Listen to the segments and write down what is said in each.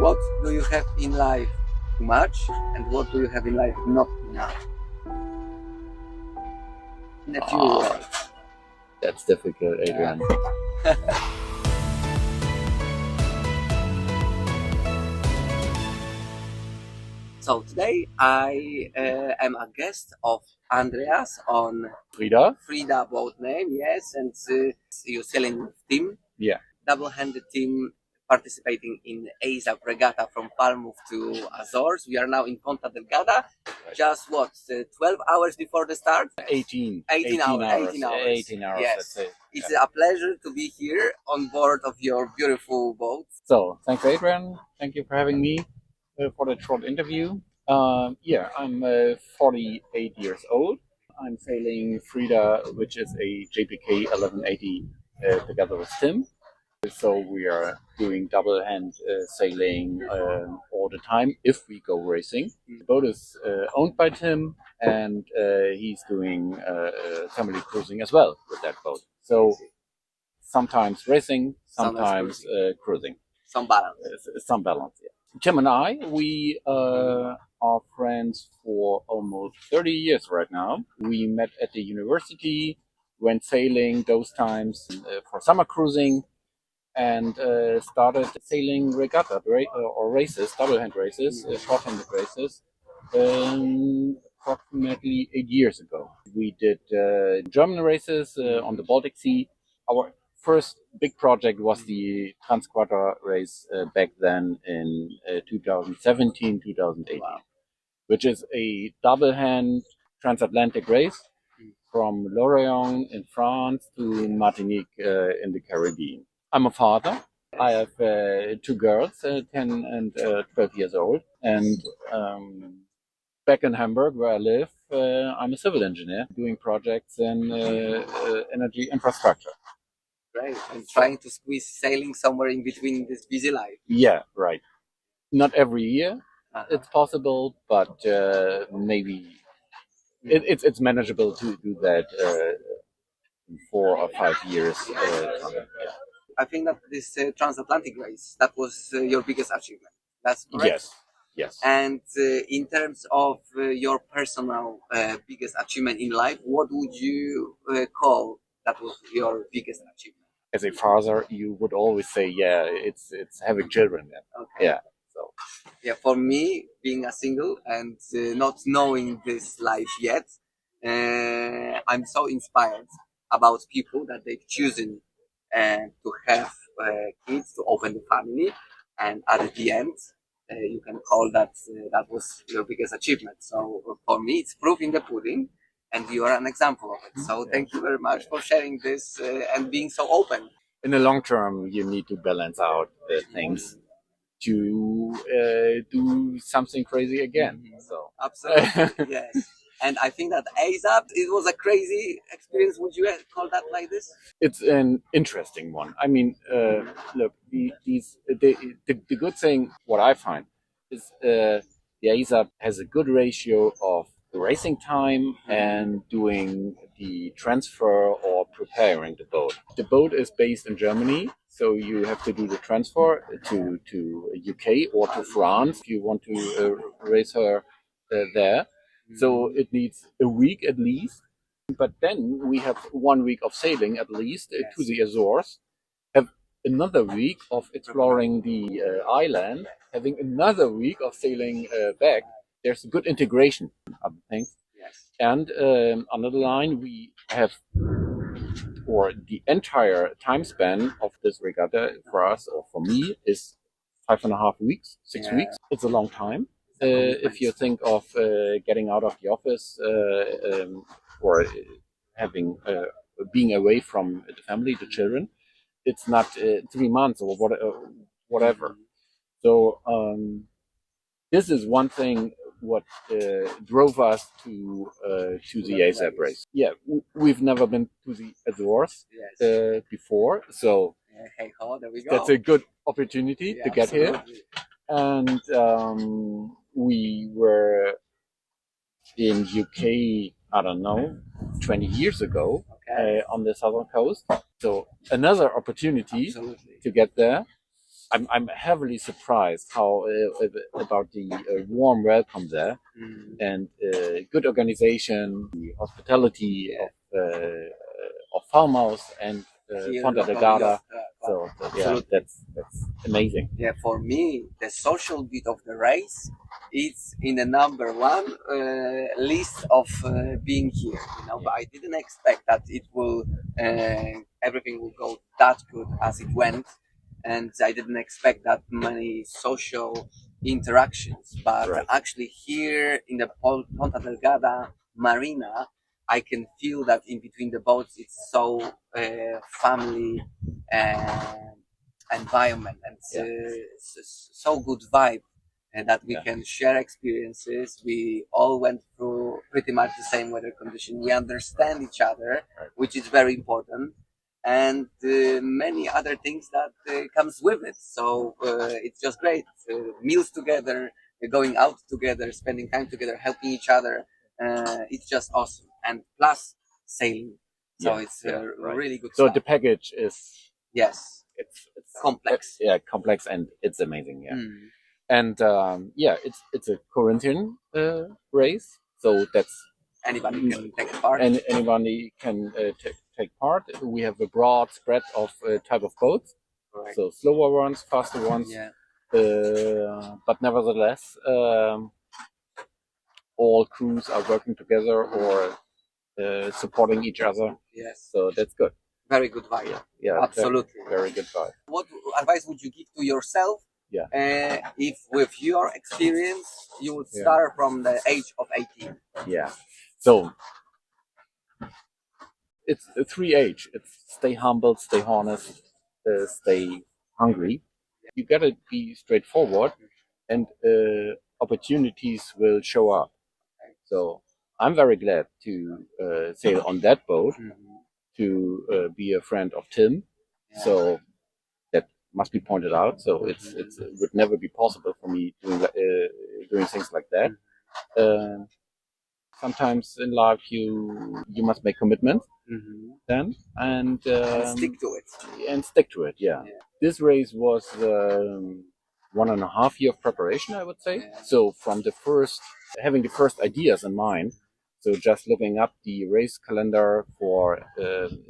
What do you have in life too much, and what do you have in life not enough? In a few words. That's difficult, Adrian. So today I am a guest of Andreas on Frida? boat name, yes, and you're sailing with Tim. Yeah. Double-handed team participating in AZAB regatta from Falmouth to Azores. We are now in Ponta Delgada. Just 12 hours before the start? 18 hours. Yes. That's it. It's a pleasure to be here on board of your beautiful boat. So, thanks, Adrian. Thank you for having me for the short interview. I'm 48 years old. I'm sailing Frida, which is a JPK 1180 together with Tim. So we are doing double-hand sailing all the time if we go racing. The boat is owned by Tim, and he's doing family cruising as well with that boat. So sometimes racing, sometimes cruising. Some balance. Some balance, yeah. Tim and I, we are friends for almost 30 years right now. We met at the university, went sailing those times for summer cruising, and started sailing regatta or races, double-hand races, short-handed races, approximately 8 years ago. We did German races on the Baltic Sea. Our first big project was the Transquarter race back then in 2017, 2018, which is a double-hand transatlantic race from Lorient in France to Martinique in the Caribbean. I'm a father. I have 2 girls, 10 and 12 years old. And back in Hamburg, where I live, I'm a civil engineer doing projects in energy infrastructure. Great. And trying to squeeze sailing somewhere in between this busy life. Yeah, right. Not every year it's possible, but maybe it's manageable to do that 4 or 5 years. I think that this transatlantic race, that was your biggest achievement. That's correct? Yes. And in terms of your personal biggest achievement in life, what would you call that was your biggest achievement? As a father, you would always say, it's having children. Okay. Yeah. So. Yeah, for me, being a single and not knowing this life yet, I'm so inspired about people that they've chosen to have kids, to open the family, and at the end, you can call that that was your biggest achievement. So for me, it's proof in the pudding, and you are an example of it. So thank you very much for sharing this and being so open. In the long term, you need to balance out things to do something crazy again. So absolutely, yes. And I think that AZAB, it was a crazy experience. Would you call that like this? It's an interesting one. I mean, look, the good thing, what I find, is the AZAB has a good ratio of racing time and doing the transfer or preparing the boat. The boat is based in Germany, so you have to do the transfer to UK or to France if you want to race her there. So it needs a week at least. But then we have 1 week of sailing at least to the Azores, have another week of exploring the island, having another week of sailing back. There's a good integration of things. Yes. And on the line we have, or the entire time span of this regatta for us or for me is 5.5 weeks, 6 weeks. It's a long time. If you think of getting out of the office or having being away from the family, the children, it's not 3 months or whatever. So this is one thing what drove us to the AZAB race. Yeah, we've never been to the Azores before, so hey, there we go. That's a good opportunity to get here. And we were in UK, I don't know, 20 years ago on the southern coast. So another opportunity to get there. I'm heavily surprised how about the warm welcome there and good organization, the hospitality of Falmouth and Ponta Delgada. So that's amazing. Yeah, for me, the social bit of the race is in the number one list of being here. But I didn't expect that it will everything will go that good as it went, and I didn't expect that many social interactions. But actually, here in the Ponta Delgada Marina, I can feel that in between the boats, it's so family environment and so good vibe that we can share experiences. We all went through pretty much the same weather condition. We understand each other, which is very important, and many other things that comes with it. So it's just great. Meals together, going out together, spending time together, helping each other. It's just awesome. And plus sailing. So it's really good So stuff. the package is it's complex. Complex, and it's amazing. And it's a Corinthian race, so that's anybody can take part. And anybody can take part. We have a broad spread of type of boats, so slower ones, faster ones. But nevertheless, all crews are working together or supporting each other. Yes. So that's good. Very good vibe. Yeah, absolutely. Very good vibe. What advice would you give to yourself? If with your experience you would start from the age of 18. So it's a 3H. It's stay humble, stay honest, stay hungry. You gotta be straightforward, and opportunities will show up. So I'm very glad to sail on that boat, to be a friend of Tim. So that must be pointed out. So it would never be possible for me doing things like that. Sometimes in life you must make commitments then and stick to it. This race was 1.5 year of preparation, I would say. So from having the first ideas in mind, so just looking up the race calendar for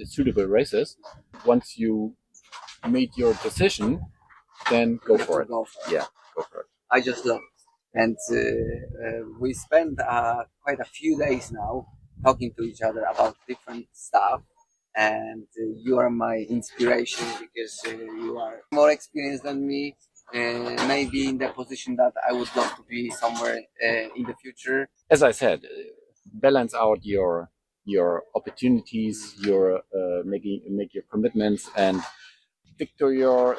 suitable races. Once you made your decision, then go for it. Go for it. I just love it. And we spent quite a few days now talking to each other about different stuff. And you are my inspiration because you are more experienced than me. Maybe in the position that I would love to be somewhere in the future. As I said, balance out your opportunities, make your commitments, and stick to your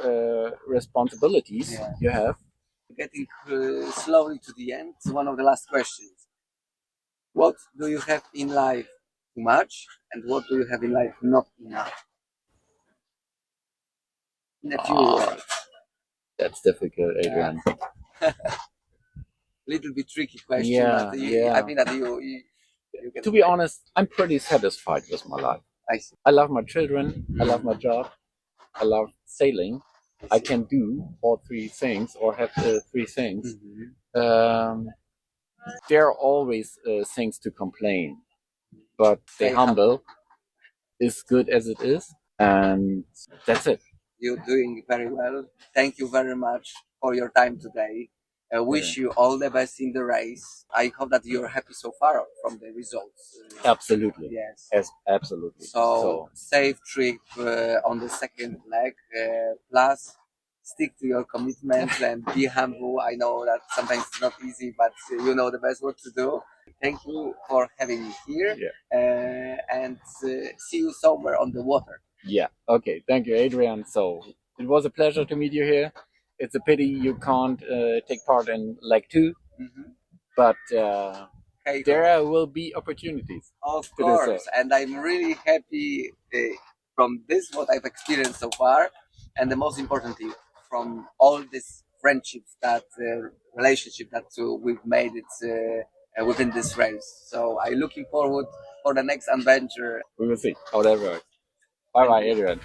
responsibilities you have. Getting slowly to the end, one of the last questions. What do you have in life too much, and what do you have in life not enough? In a few words. That's difficult, Adrian. Little bit tricky question. I think that you to be honest, I'm pretty satisfied with my life. I see. I love my children. I love my job. I love sailing. I can do all three things, or have three things. There are always things to complain, but stay humble is good as it is, and that's it. You're doing very well. Thank you very much for your time today. I wish you all the best in the race. I hope that you're happy so far from the results. Absolutely. Yes, absolutely. So safe trip on the second leg. Plus, stick to your commitments and be humble. I know that sometimes it's not easy, but you know the best what to do. Thank you for having me here, and see you somewhere on the water. Yeah. Okay. Thank you, Adrian. So it was a pleasure to meet you here. It's a pity you can't take part in leg 2, but there will be opportunities. Of course, and I'm really happy from this what I've experienced so far, and the most important thing from all these friendships, that relationship that we've made it within this race. So I'm looking forward for the next adventure. We will see how that works. Bye bye, Adrian.